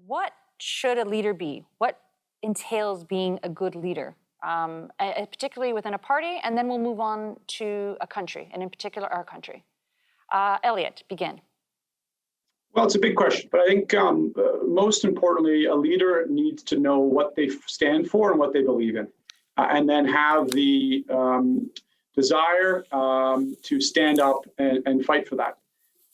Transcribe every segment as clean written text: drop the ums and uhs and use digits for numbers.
what should a leader be? What entails being a good leader, particularly within a party? And then we'll move on to a country, and in particular, our country. Elliot, begin. Well, it's a big question, but I think most importantly, a leader needs to know what they stand for and what they believe in, and then have the desire to stand up and fight for that.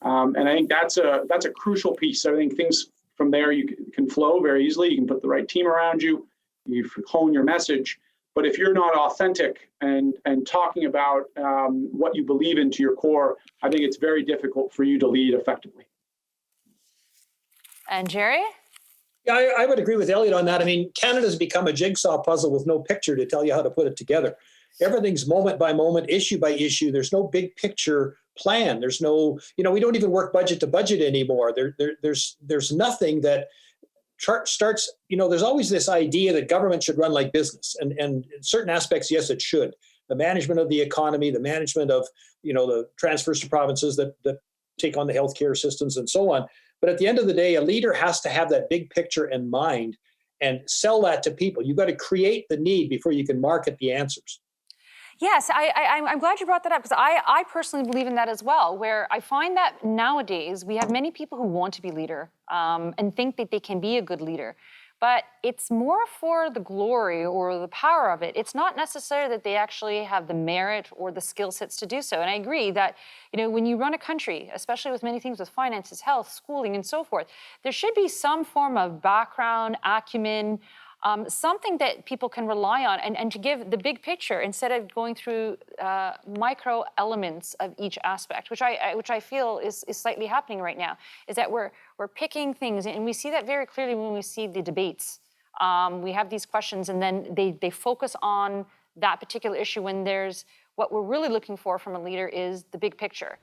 And I think that's a crucial piece. I think things from there you can flow very easily. You can put the right team around you. You hone your message. But if you're not authentic and talking about what you believe in to your core, I think it's very difficult for you to lead effectively. And Gerry? Yeah, I would agree with Elliot on that. I mean, Canada's become a jigsaw puzzle with no picture to tell you how to put it together. Everything's moment by moment, issue by issue. There's no big picture plan. There's no, we don't even work budget to budget anymore. There's nothing that starts, there's always this idea that government should run like business. And in certain aspects, yes, it should. The management of the economy, the management of, the transfers to provinces that take on the healthcare systems and so on. But at the end of the day, a leader has to have that big picture in mind and sell that to people. You've got to create the need before you can market the answers. Yes, I'm glad you brought that up, because I personally believe in that as well, where I find that nowadays we have many people who want to be leader and think that they can be a good leader. But it's more for the glory or the power of it. It's not necessarily that they actually have the merit or the skill sets to do so. And I agree that, when you run a country, especially with many things with finances, health, schooling, and so forth, there should be some form of background, acumen, something that people can rely on, and to give the big picture instead of going through micro elements of each aspect, which I feel is slightly happening right now, is that we're picking things, and we see that very clearly when we see the debates. We have these questions, and then they focus on that particular issue when there's what we're really looking for from a leader is the big picture.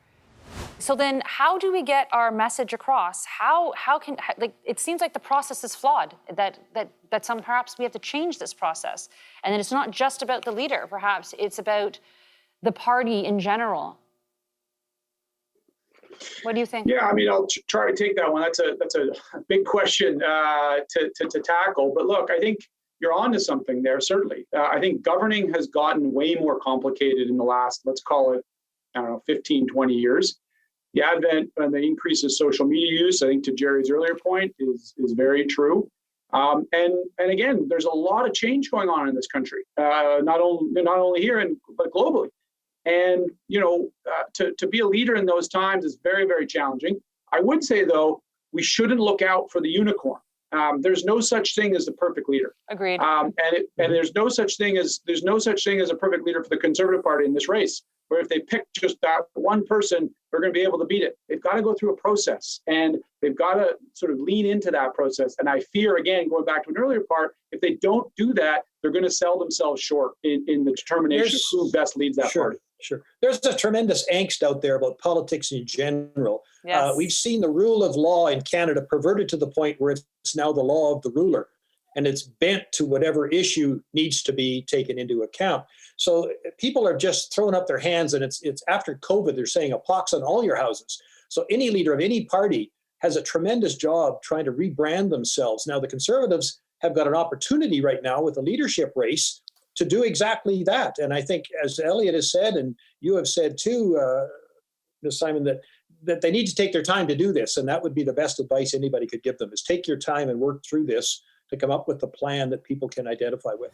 So then how do we get our message across? How can it seems like the process is flawed, that perhaps we have to change this process. And then it's not just about the leader, perhaps it's about the party in general. What do you think? Yeah, I mean, I'll try to take that one. That's a big question to tackle. But look, I think you're onto something there, certainly. I think governing has gotten way more complicated in the last, let's call it, 15, 20 years. The advent and the increase of social media use, I think to Gerry's earlier point, is very true. And again, there's a lot of change going on in this country, not only here but globally. And to be a leader in those times is very, very challenging. I would say though, we shouldn't look out for the unicorn. There's no such thing as the perfect leader. Agreed. And there's no such thing as a perfect leader for the Conservative Party in this race, where if they pick just that one person, they're going to be able to beat it. They've got to go through a process, and they've got to sort of lean into that process. And I fear, again, going back to an earlier part, if they don't do that, they're going to sell themselves short in the determination of who best leads that party. Sure. There's a tremendous angst out there about politics in general. Yes. We've seen the rule of law in Canada perverted to the point where it's now the law of the ruler, and it's bent to whatever issue needs to be taken into account. So people are just throwing up their hands, and it's after COVID, they're saying a pox on all your houses. So any leader of any party has a tremendous job trying to rebrand themselves. Now, the Conservatives have got an opportunity right now with the leadership race to do exactly that. And I think, as Elliot has said, and you have said too, Ms. Simon, that they need to take their time to do this. And that would be the best advice anybody could give them, is take your time and work through this to come up with a plan that people can identify with.